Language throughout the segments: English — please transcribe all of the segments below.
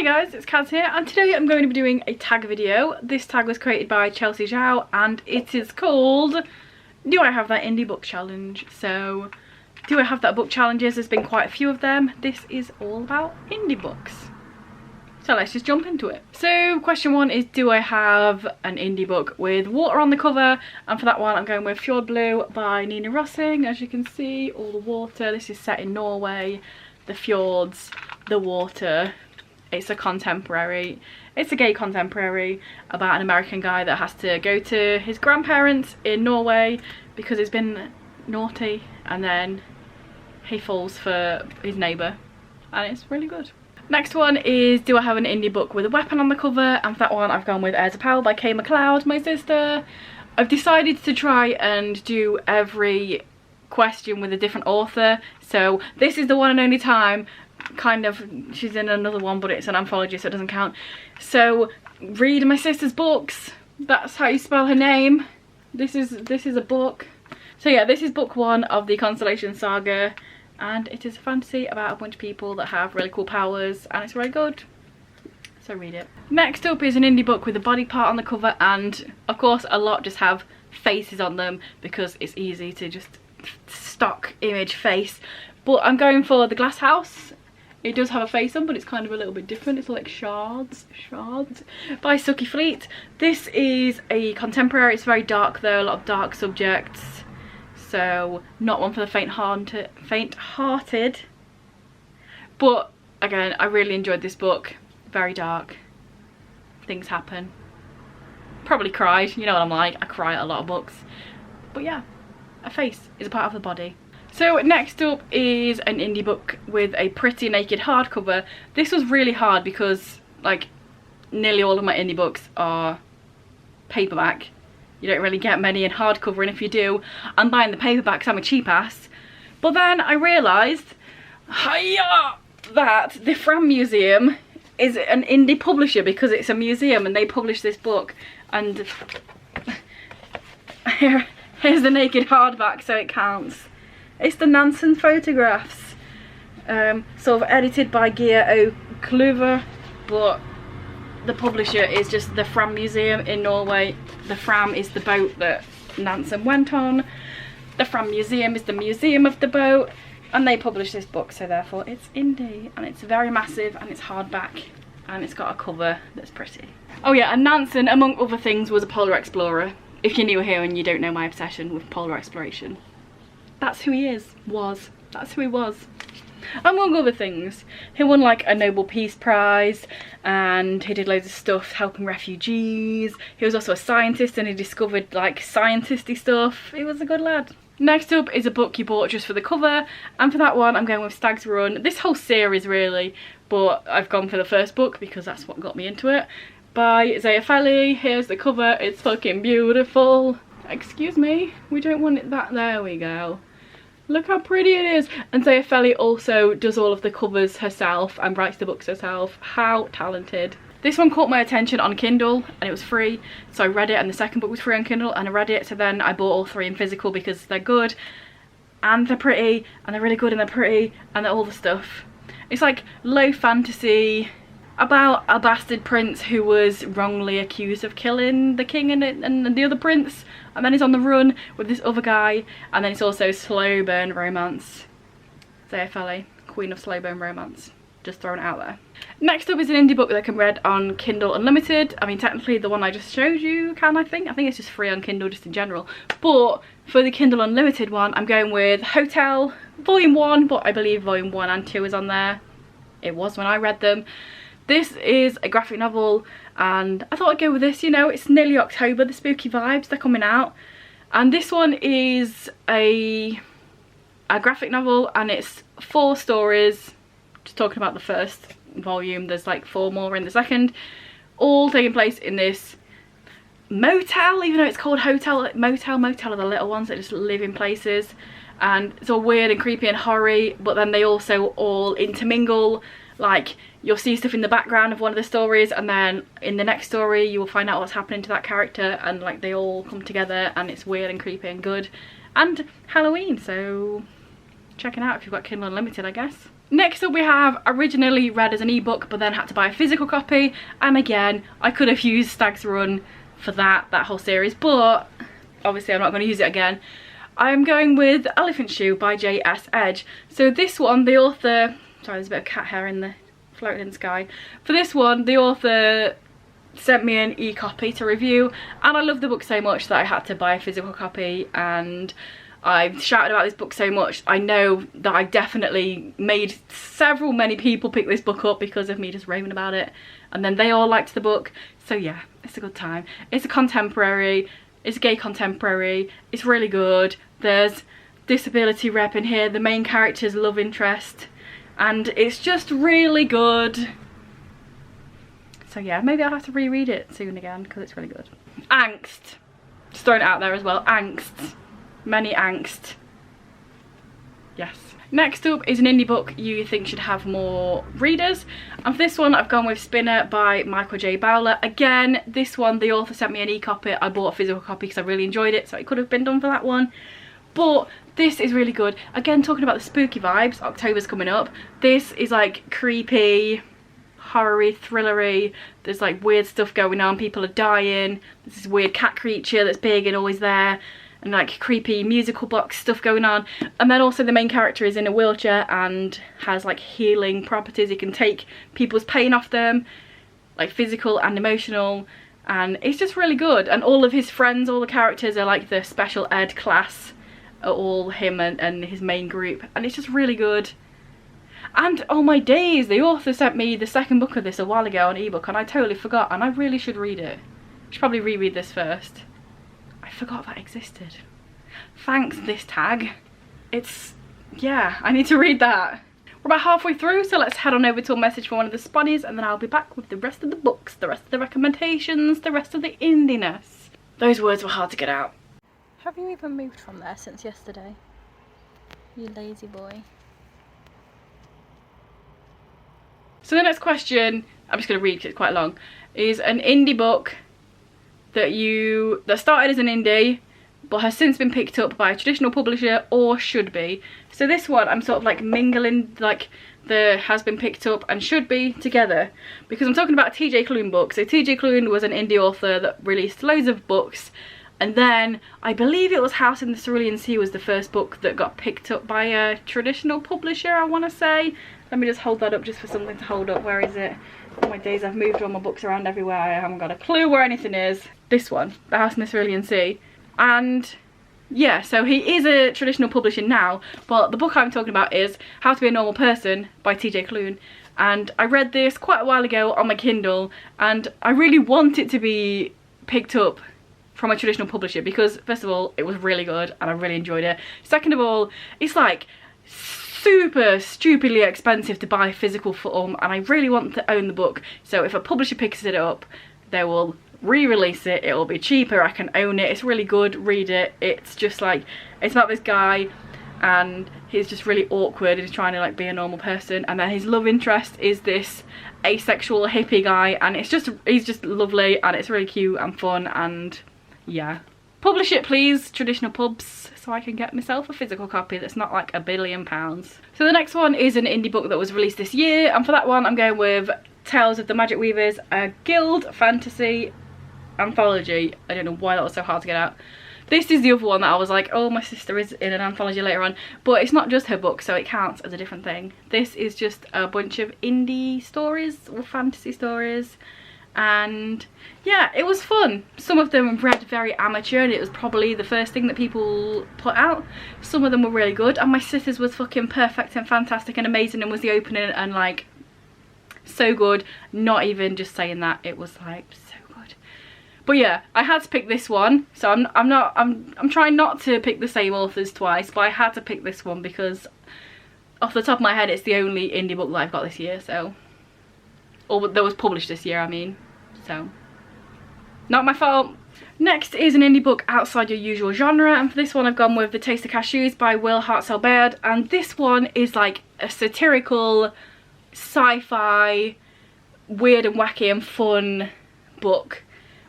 guys, it's Kaz here, and today I'm going to be doing a tag video. This tag was created by Chelsea Zhao and it is called Do I Have That Indie Book Challenge? So, do I have that book challenges? There's been quite a few of them. This is all about indie books. So let's just jump into it. So question one is, do I have an indie book with water on the cover? And for that one I'm going with Fjord Blue by Nina Rossing. As you can see, all the water. This is set in Norway. The fjords, the water. It's a contemporary, it's a gay contemporary about an American guy that has to go to his grandparents in Norway because he's been naughty, and then he falls for his neighbour, and it's really good. Next one is, do I have an indie book with a weapon on the cover? And for that one I've gone with Heirs of Power by Kay MacLeod, my sister. I've decided to try and do every question with a different author, so this is the one and only time. Kind of, she's in another one, but it's an anthology, so it doesn't count. So read my sister's books. That's how you spell her name. This is a book. So yeah, this is book one of the Constellation Saga, and it is a fantasy about a bunch of people that have really cool powers, and it's really good. So read it. Next up is an indie book with a body part on the cover, and of course a lot just have faces on them because it's easy to just stock image face. But I'm going for The Glass House. It does have a face on, but it's kind of a little bit different. It's like Shards by Suki Fleet. This is a contemporary. It's very dark though, a lot of dark subjects. So not one for the faint-hearted. But again, I really enjoyed this book. Very dark. Things happen. Probably cried. You know what I'm like. I cry at a lot of books. But yeah, a face is a part of the body. So next up is an indie book with a pretty naked hardcover. This was really hard because like nearly all of my indie books are paperback. You don't really get many in hardcover, and if you do, I'm buying the paperback because I'm a cheap ass. But then I realised that the Fram Museum is an indie publisher because it's a museum and they publish this book, and here's the naked hardback, so it counts. It's the Nansen photographs, sort of edited by Gia O'Cluver, but the publisher is just the Fram Museum in Norway. The Fram is the boat that Nansen went on. The Fram Museum is the museum of the boat, and they publish this book, so therefore it's indie, and it's very massive, and it's hardback, and it's got a cover that's pretty. Oh yeah, and Nansen, among other things, was a polar explorer. If you're new here and you don't know my obsession with polar exploration, that's who he is, that's who he was. Among other things, he won like a Nobel Peace Prize, and he did loads of stuff helping refugees. He was also a scientist, and he discovered like scientisty stuff. He was a good lad. Next up is a book you bought just for the cover, and for that one I'm going with Stag's Run. This whole series really, but I've gone for the first book because that's what got me into it. By Zaya Feli. Here's the cover, it's fucking beautiful. Excuse me, we don't want it that, there we go. Look how pretty it is. And Zaya Feli also does all of the covers herself and writes the books herself. How talented. This one caught my attention on Kindle and it was free, so I read it, and the second book was free on Kindle and I read it, so then I bought all three in physical because they're good and they're pretty and they're really good and they're pretty and they're all the stuff. It's like low fantasy about a bastard prince who was wrongly accused of killing the king and the other prince, and then he's on the run with this other guy, and then it's also slow burn romance. Zaya Feli, queen of slow burn romance, just throwing it out there. Next up is an indie book that I can read on Kindle Unlimited. I mean, technically the one I just showed you can, I think it's just free on Kindle just in general, but for the Kindle Unlimited one I'm going with Hotel Volume 1, but I believe Volume 1 and 2 is on there. It was when I read them. This is a graphic novel, and I thought I'd go with this. You know, it's nearly October, the spooky vibes, they're coming out. And this one is a graphic novel, and it's 4 stories. Just talking about the first volume, there's like 4 more in the second. All taking place in this motel, even though it's called hotel. Motel are the little ones that just live in places. And it's all weird and creepy and horror, but then they also all intermingle. Like, you'll see stuff in the background of one of the stories, and then in the next story you will find out what's happening to that character, and like they all come together, and it's weird and creepy and good. And Halloween, so check it out if you've got Kindle Unlimited, I guess. Next up we have originally read as an ebook but then had to buy a physical copy, and again I could have used Stag's Run for that whole series, but obviously I'm not going to use it again. I'm going with Elephant Shoe by J.S. Edge. So this one, the author, sorry there's a bit of cat hair in the floating in the sky. For this one, the author sent me an e-copy to review, and I love the book so much that I had to buy a physical copy, and I've shouted about this book so much. I know that I definitely made many people pick this book up because of me just raving about it, and then they all liked the book. So yeah, it's a good time. It's a contemporary, it's a gay contemporary, it's really good. There's disability rep in here, the main character's love interest, and it's just really good. So yeah, maybe I'll have to reread it soon again because it's really good. Angst. Just throwing it out there as well. Angst. Many angst. Yes. Next up is an indie book you think should have more readers. And for this one, I've gone with Spinner by Michael J. Bowler. Again, this one, the author sent me an e-copy. I bought a physical copy because I really enjoyed it, so it could have been done for that one. But this is really good. Again, talking about the spooky vibes, October's coming up. This is like creepy, horror-y, thrillery. There's like weird stuff going on, people are dying, there's this weird cat creature that's big and always there, and like creepy musical box stuff going on. And then also the main character is in a wheelchair and has like healing properties. He can take people's pain off them, like physical and emotional, and it's just really good. And all of his friends, all the characters are like the special ed class, are all him and his main group, and it's just really good. And oh my days, the author sent me the second book of this a while ago on ebook, and I totally forgot, and I really should read it. I should probably reread this first. I forgot that existed. Thanks, this tag. Yeah, I need to read that. We're about halfway through, so let's head on over to a message from one of the Sponnies, and then I'll be back with the rest of the books, the rest of the recommendations, the rest of the indiness. Those words were hard to get out. Have you even moved from there since yesterday? You lazy boy. So the next question, I'm just going to read because it's quite long, is an indie book that started as an indie but has since been picked up by a traditional publisher or should be. So this one I'm sort of like mingling like the has been picked up and should be together, because I'm talking about a TJ Klune book. So TJ Klune was an indie author that released loads of books, and then I believe it was House in the Cerulean Sea was the first book that got picked up by a traditional publisher, I want to say. Let me just hold that up just for something to hold up. Where is it? Oh my days, I've moved all my books around everywhere. I haven't got a clue where anything is. This one, The House in the Cerulean Sea. And yeah, so he is a traditional publisher now, but the book I'm talking about is How to Be a Normal Person by TJ Klune. And I read this quite a while ago on my Kindle, and I really want it to be picked up from a traditional publisher because first of all, it was really good and I really enjoyed it. Second of all, it's like super stupidly expensive to buy physical form, and I really want to own the book. So if a publisher picks it up, they will re-release it, it will be cheaper, I can own it. It's really good, read it. It's just like, it's about this guy and he's just really awkward and he's trying to like be a normal person, and then his love interest is this asexual hippie guy, and it's just, he's just lovely and it's really cute and fun, and yeah. Publish it please, traditional pubs, so I can get myself a physical copy that's not like £1 billion. So the next one is an indie book that was released this year, and for that one I'm going with Tales of the Magic Weavers, a guild fantasy anthology. I don't know why that was so hard to get out. This is the other one that I was like, oh, my sister is in an anthology later on, but it's not just her book, so it counts as a different thing. This is just a bunch of indie stories or fantasy stories, and yeah, it was fun. Some of them read very amateur and it was probably the first thing that people put out. Some of them were really good, and my sister's was fucking perfect and fantastic and amazing, and was the opening and like so good. Not even just saying that, it was like so good. But yeah, I had to pick this one, so I'm trying not to pick the same authors twice, but I had to pick this one because off the top of my head it's the only indie book that I've got this year, so, or that was published this year I mean, so not my fault. Next is an indie book outside your usual genre, and for this one I've gone with The Taste of Cashews by Will Hartzell Baird, and this one is like a satirical sci-fi weird and wacky and fun book,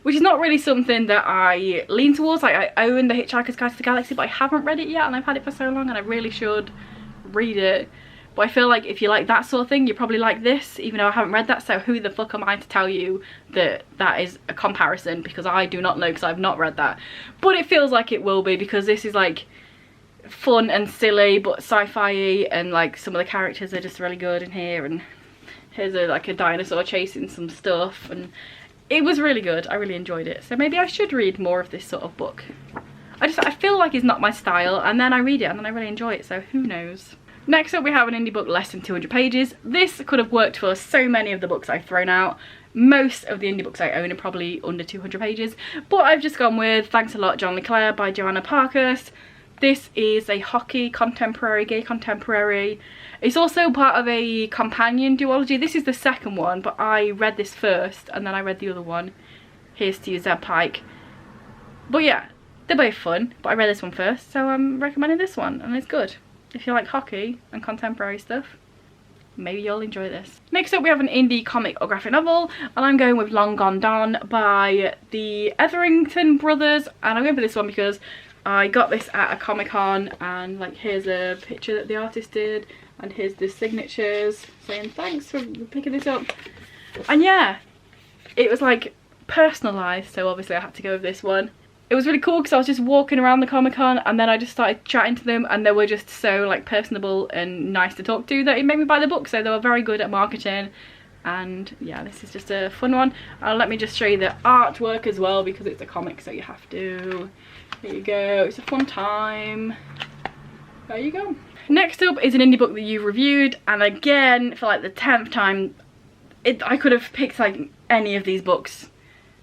which is not really something that I lean towards. Like, I own The Hitchhiker's Guide to the Galaxy, but I haven't read it yet, and I've had it for so long and I really should read it. But I feel like if you like that sort of thing, you probably like this, even though I haven't read that, so who the fuck am I to tell you that that is a comparison, because I do not know, because I've not read that. But it feels like it will be, because this is like fun and silly but sci-fi-y, and like some of the characters are just really good in here, and here's like a dinosaur chasing some stuff, and it was really good. I really enjoyed it, so maybe I should read more of this sort of book. I feel like it's not my style, and then I read it and then I really enjoy it, so who knows. Next up we have an indie book less than 200 pages. This could have worked for so many of the books I've thrown out. Most of the indie books I own are probably under 200 pages, but I've just gone with Thanks a Lot, John LeClaire by Joanna Parkhurst. This is a hockey contemporary, gay contemporary. It's also part of a companion duology. This is the second one, but I read this first and then I read the other one. Here's to You, Zeb Pike. But yeah, they're both fun, but I read this one first, so I'm recommending this one, and it's good. If you like hockey and contemporary stuff, maybe you'll enjoy this. Next up we have an indie comic or graphic novel, and I'm going with Long Gone Dawn by the Etherington brothers, and I'm going for this one because I got this at a Comic-Con, and like here's a picture that the artist did, and here's the signatures saying thanks for picking this up. And yeah, it was like personalised, so obviously I had to go with this one. It was really cool because I was just walking around the Comic-Con, and then I just started chatting to them, and they were just so like personable and nice to talk to that it made me buy the book. So they were very good at marketing, and yeah, this is just a fun one. Let me just show you the artwork as well, because it's a comic, so you have to. Here you go, it's a fun time. There you go. Next up is an indie book that you've reviewed, and again, for like the 10th time, I could have picked like any of these books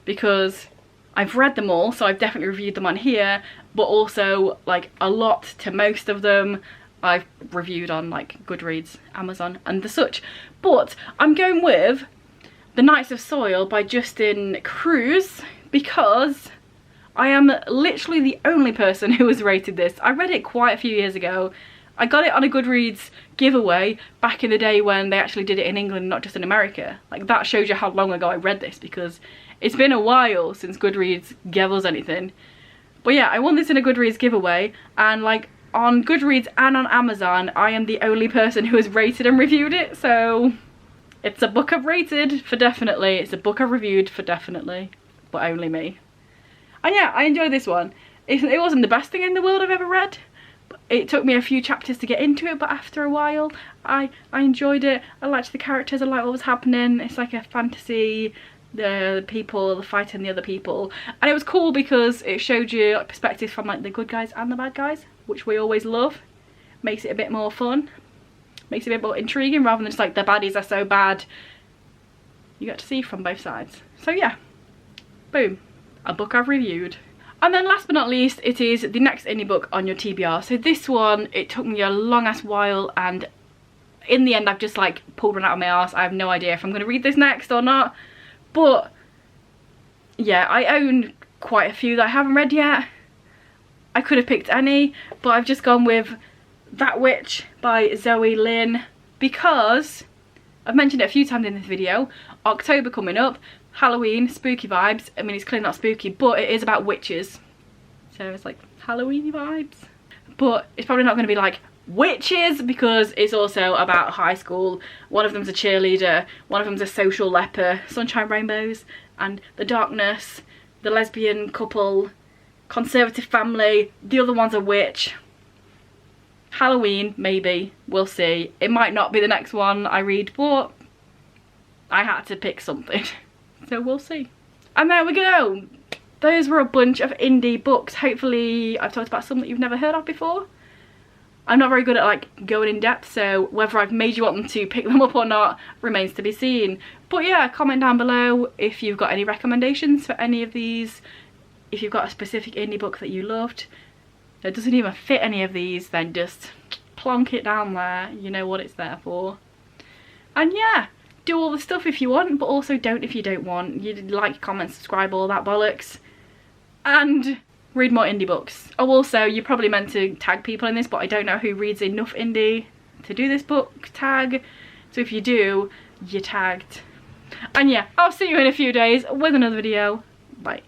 because I've read them all, so I've definitely reviewed them on here, but also like a lot to most of them I've reviewed on like Goodreads, Amazon and the such. But I'm going with The Knights of Soil by Justin Cruz because I am literally the only person who has rated this. I read it quite a few years ago. I got it on a Goodreads giveaway back in the day when they actually did it in England, not just in America. Like, that shows you how long ago I read this, because it's been a while since Goodreads gave us anything. But yeah, I won this in a Goodreads giveaway, and like on Goodreads and on Amazon, I am the only person who has rated and reviewed it, so it's a book I've rated for definitely, it's a book I've reviewed for definitely, but only me. And yeah, I enjoyed this one. It wasn't the best thing in the world I've ever read. It took me a few chapters to get into it, but after a while I enjoyed it. I liked the characters, I liked what was happening. It's like a fantasy, the people, the fighting the other people. And it was cool because it showed you like perspectives from like the good guys and the bad guys, which we always love. Makes it a bit more fun. Makes it a bit more intriguing rather than just like the baddies are so bad. You get to see from both sides. So yeah, boom, a book I've reviewed. And then last but not least, it is the next indie book on your TBR. So this one, it took me a long ass while, and in the end I've just like pulled one out of my arse. I have no idea if I'm going to read this next or not. But yeah, I own quite a few that I haven't read yet. I could have picked any, but I've just gone with That Witch by Zoe Lynn because I've mentioned it a few times in this video. October coming up. Halloween, spooky vibes. I mean, it's clearly not spooky, but it is about witches, so it's like Halloween vibes, but it's probably not going to be like witches because it's also about high school. One of them's a cheerleader, one of them's a social leper, sunshine, rainbows and the darkness, the lesbian couple, conservative family, the other one's a witch. Halloween, maybe, we'll see. It might not be the next one I read, but I had to pick something. So we'll see. And there we go. Those were a bunch of indie books. Hopefully I've talked about some that you've never heard of before. I'm not very good at like going in depth, so whether I've made you want to pick them up or not remains to be seen. But yeah, comment down below if you've got any recommendations for any of these. If you've got a specific indie book that you loved that doesn't even fit any of these, then just plonk it down there. You know what it's there for. And yeah, do all the stuff if you want, but also don't if you don't want. You like, comment, subscribe, all that bollocks. And read more indie books. Oh, also, you're probably meant to tag people in this, but I don't know who reads enough indie to do this book tag. So if you do, you're tagged. And yeah, I'll see you in a few days with another video. Bye.